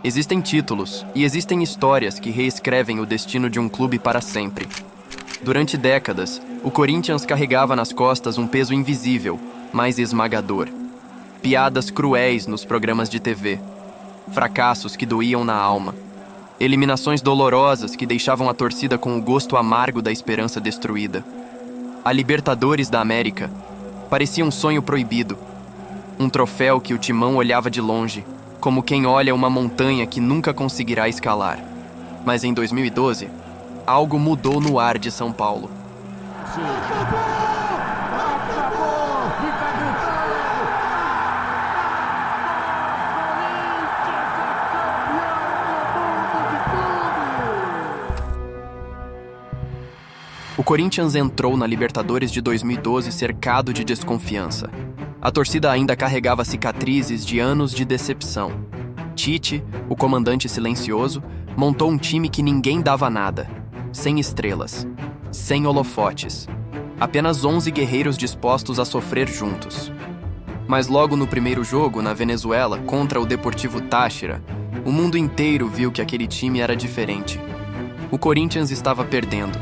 Existem títulos e existem histórias que reescrevem o destino de um clube para sempre. Durante décadas, o Corinthians carregava nas costas um peso invisível, mas esmagador. Piadas cruéis nos programas de TV. Fracassos que doíam na alma. Eliminações dolorosas que deixavam a torcida com o gosto amargo da esperança destruída. A Libertadores da América parecia um sonho proibido. Um troféu que o Timão olhava de longe, como quem olha uma montanha que nunca conseguirá escalar. Mas em 2012, algo mudou no ar de São Paulo. O Corinthians entrou na Libertadores de 2012 cercado de desconfiança. A torcida ainda carregava cicatrizes de anos de decepção. Tite, o comandante silencioso, montou um time que ninguém dava nada. Sem estrelas, sem holofotes. Apenas 11 guerreiros dispostos a sofrer juntos. Mas logo no primeiro jogo, na Venezuela, contra o Deportivo Táchira, o mundo inteiro viu que aquele time era diferente. O Corinthians estava perdendo.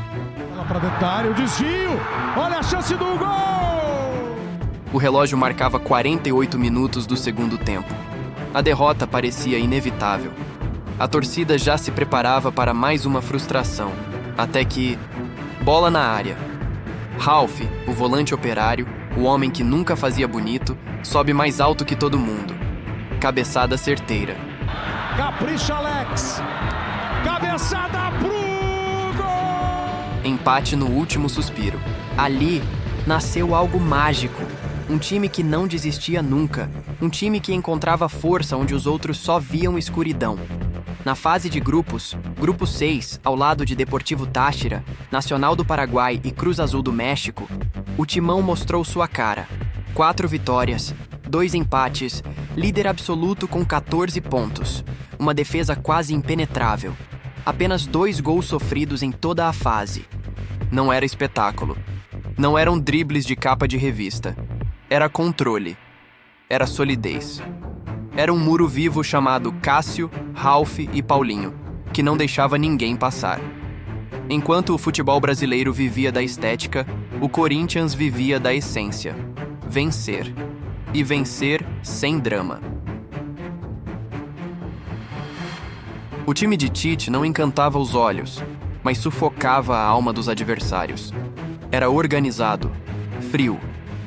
Para dentro da área, o desvio! Olha a chance do gol! O relógio marcava 48 minutos do segundo tempo. A derrota parecia inevitável. A torcida já se preparava para mais uma frustração. Até que... bola na área. Ralf, o volante operário, o homem que nunca fazia bonito, sobe mais alto que todo mundo. Cabeçada certeira. Capricha, Alex! Cabeçada pro gol! Empate no último suspiro. Ali nasceu algo mágico. Um time que não desistia nunca. Um time que encontrava força onde os outros só viam escuridão. Na fase de grupos, Grupo 6, ao lado de Deportivo Táchira, Nacional do Paraguai e Cruz Azul do México, o Timão mostrou sua cara. 4 vitórias, 2 empates, líder absoluto com 14 pontos. Uma defesa quase impenetrável. Apenas 2 gols sofridos em toda a fase. Não era espetáculo. Não eram dribles de capa de revista. Era controle. Era solidez. Era um muro vivo chamado Cássio, Ralf e Paulinho, que não deixava ninguém passar. Enquanto o futebol brasileiro vivia da estética, o Corinthians vivia da essência. Vencer. E vencer sem drama. O time de Tite não encantava os olhos, mas sufocava a alma dos adversários. Era organizado, frio,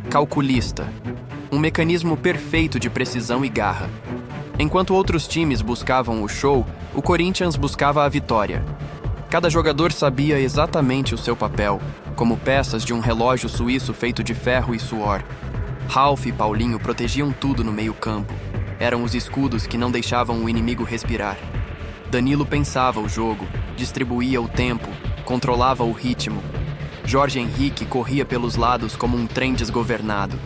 calculista, um mecanismo perfeito de precisão e garra. Enquanto outros times buscavam o show, o Corinthians buscava a vitória. Cada jogador sabia exatamente o seu papel, como peças de um relógio suíço feito de ferro e suor. Ralf e Paulinho protegiam tudo no meio-campo. Eram os escudos que não deixavam o inimigo respirar. Danilo pensava o jogo, distribuía o tempo, controlava o ritmo. Jorge Henrique corria pelos lados como um trem desgovernado.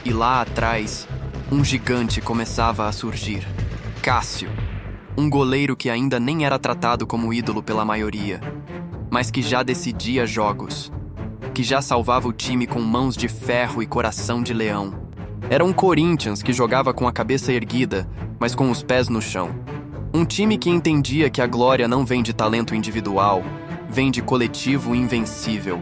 E lá atrás, um gigante começava a surgir. Cássio, um goleiro que ainda nem era tratado como ídolo pela maioria, mas que já decidia jogos, que já salvava o time com mãos de ferro e coração de leão. Era um Corinthians que jogava com a cabeça erguida, mas com os pés no chão. Um time que entendia que a glória não vem de talento individual, vem de coletivo invencível.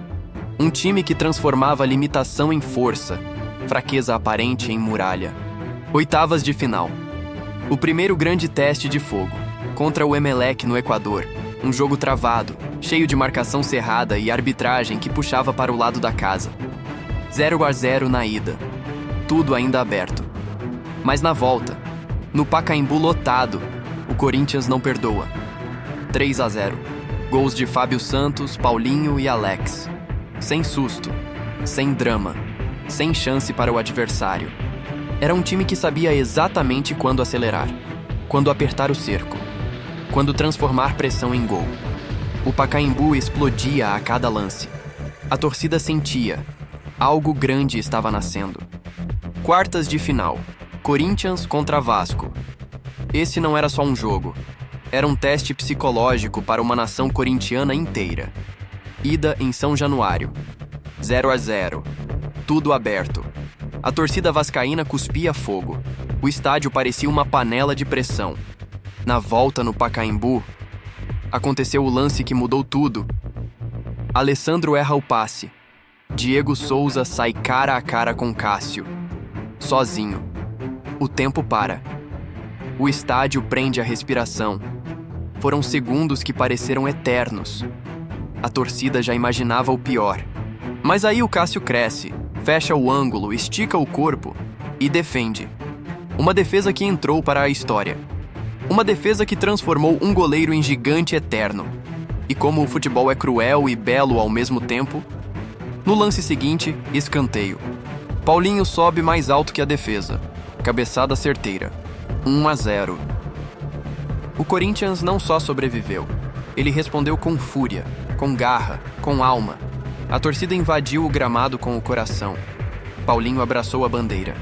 Um time que transformava a limitação em força, fraqueza aparente em muralha. Oitavas de final. O primeiro grande teste de fogo, contra o Emelec no Equador. Um jogo travado, cheio de marcação cerrada e arbitragem que puxava para o lado da casa. 0-0 na ida. Tudo ainda aberto. Mas na volta, no Pacaembu lotado, o Corinthians não perdoa. 3-0. Gols de Fábio Santos, Paulinho e Alex. Sem susto, sem drama, sem chance para o adversário. Era um time que sabia exatamente quando acelerar, quando apertar o cerco, quando transformar pressão em gol. O Pacaembu explodia a cada lance. A torcida sentia. Algo grande estava nascendo. Quartas de final. Corinthians contra Vasco. Esse não era só um jogo. Era um teste psicológico para uma nação corintiana inteira. Ida em São Januário. 0-0. Tudo aberto. A torcida vascaína cuspia fogo. O estádio parecia uma panela de pressão. Na volta no Pacaembu, aconteceu o lance que mudou tudo. Alessandro erra o passe. Diego Souza sai cara a cara com Cássio. Sozinho. O tempo para. O estádio prende a respiração. Foram segundos que pareceram eternos. A torcida já imaginava o pior. Mas aí o Cássio cresce, fecha o ângulo, estica o corpo e defende. Uma defesa que entrou para a história. Uma defesa que transformou um goleiro em gigante eterno. E como o futebol é cruel e belo ao mesmo tempo, no lance seguinte, escanteio. Paulinho sobe mais alto que a defesa. Cabeçada certeira. 1-0. O Corinthians não só sobreviveu, ele respondeu com fúria, com garra, com alma. A torcida invadiu o gramado com o coração. Paulinho abraçou a bandeira.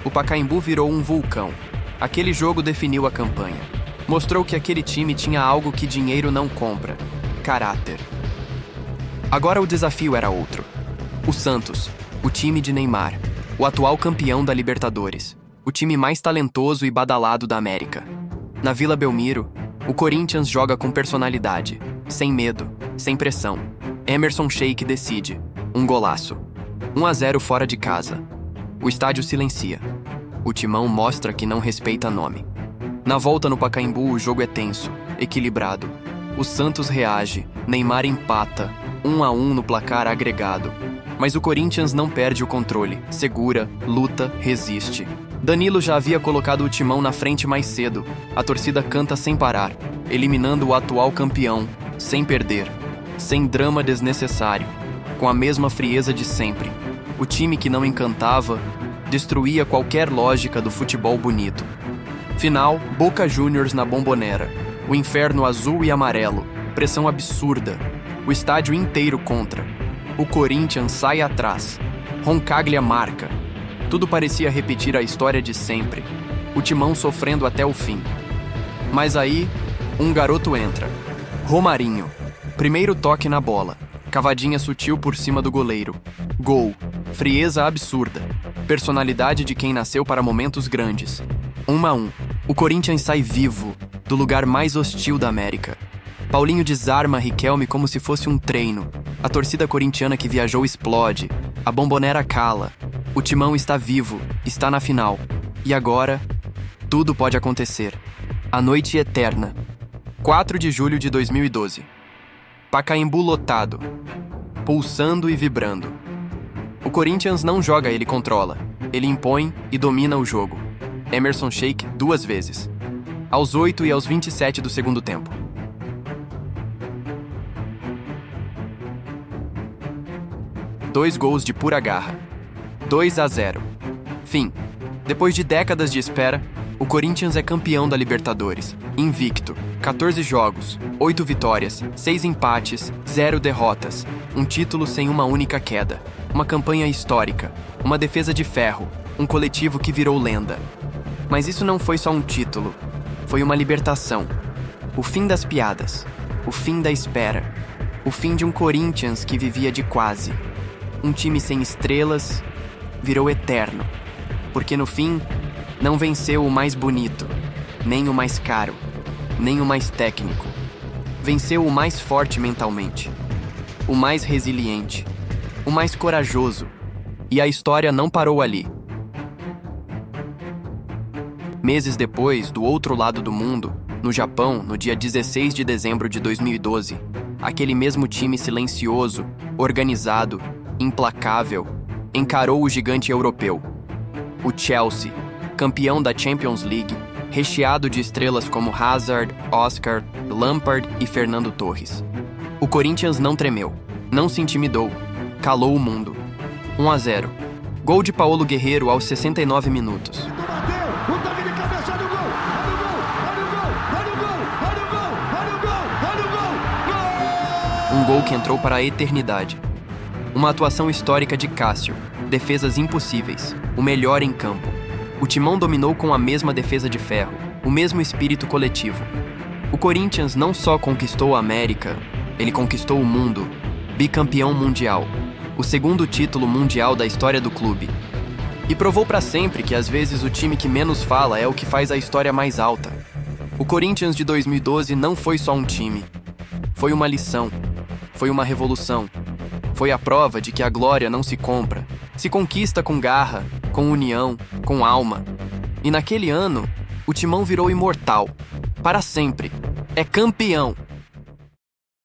O Pacaembu virou um vulcão. Aquele jogo definiu a campanha. Mostrou que aquele time tinha algo que dinheiro não compra: caráter. Agora o desafio era outro. O Santos, o time de Neymar, o atual campeão da Libertadores, o time mais talentoso e badalado da América. Na Vila Belmiro, o Corinthians joga com personalidade, sem medo, sem pressão. Emerson Sheik decide. Um golaço. 1-0 fora de casa. O estádio silencia. O timão mostra que não respeita nome. Na volta no Pacaembu, o jogo é tenso, equilibrado. O Santos reage, Neymar empata, 1-1 no placar agregado. Mas o Corinthians não perde o controle, segura, luta, resiste. Danilo já havia colocado o timão na frente mais cedo. A torcida canta sem parar, eliminando o atual campeão, sem perder, sem drama desnecessário, com a mesma frieza de sempre. O time que não encantava, destruía qualquer lógica do futebol bonito. Final, Boca Juniors na Bombonera. O inferno azul e amarelo, pressão absurda. O estádio inteiro contra. O Corinthians sai atrás. Roncaglia marca. Tudo parecia repetir a história de sempre. O timão sofrendo até o fim. Mas aí, um garoto entra. Romarinho. Primeiro toque na bola. Cavadinha sutil por cima do goleiro. Gol. Frieza absurda. Personalidade de quem nasceu para momentos grandes. 1-1. O Corinthians sai vivo, do lugar mais hostil da América. Paulinho desarma Riquelme como se fosse um treino. A torcida corintiana que viajou explode. A Bombonera cala. O timão está vivo, está na final. E agora, tudo pode acontecer. A noite eterna. 4 de julho de 2012. Pacaembu lotado. Pulsando e vibrando. O Corinthians não joga, ele controla. Ele impõe e domina o jogo. Emerson Sheik 2 vezes. Aos 8 e aos 27 do segundo tempo. Dois gols de pura garra. 2-0. Fim. Depois de décadas de espera, o Corinthians é campeão da Libertadores. Invicto. 14 jogos, 8 vitórias, 6 empates, 0 derrotas. Um título sem uma única queda. Uma campanha histórica. Uma defesa de ferro. Um coletivo que virou lenda. Mas isso não foi só um título. Foi uma libertação. O fim das piadas. O fim da espera. O fim de um Corinthians que vivia de quase. Um time sem estrelas virou eterno. Porque no fim, não venceu o mais bonito, nem o mais caro, nem o mais técnico. Venceu o mais forte mentalmente, o mais resiliente, o mais corajoso. E a história não parou ali. Meses depois, do outro lado do mundo, no Japão, no dia 16 de dezembro de 2012, aquele mesmo time silencioso, organizado, implacável, encarou o gigante europeu. O Chelsea, campeão da Champions League, recheado de estrelas como Hazard, Oscar, Lampard e Fernando Torres. O Corinthians não tremeu, não se intimidou, calou o mundo. 1-0. Gol de Paulo Guerreiro aos 69 minutos. Um gol que entrou para a eternidade. Uma atuação histórica de Cássio, defesas impossíveis, o melhor em campo. O timão dominou com a mesma defesa de ferro, o mesmo espírito coletivo. O Corinthians não só conquistou a América, ele conquistou o mundo, bicampeão mundial, o segundo título mundial da história do clube. E provou para sempre que às vezes o time que menos fala é o que faz a história mais alta. O Corinthians de 2012 não foi só um time. Foi uma lição. Foi uma revolução. Foi a prova de que a glória não se compra. Se conquista com garra, com união, com alma. E naquele ano, o Timão virou imortal. Para sempre. É campeão.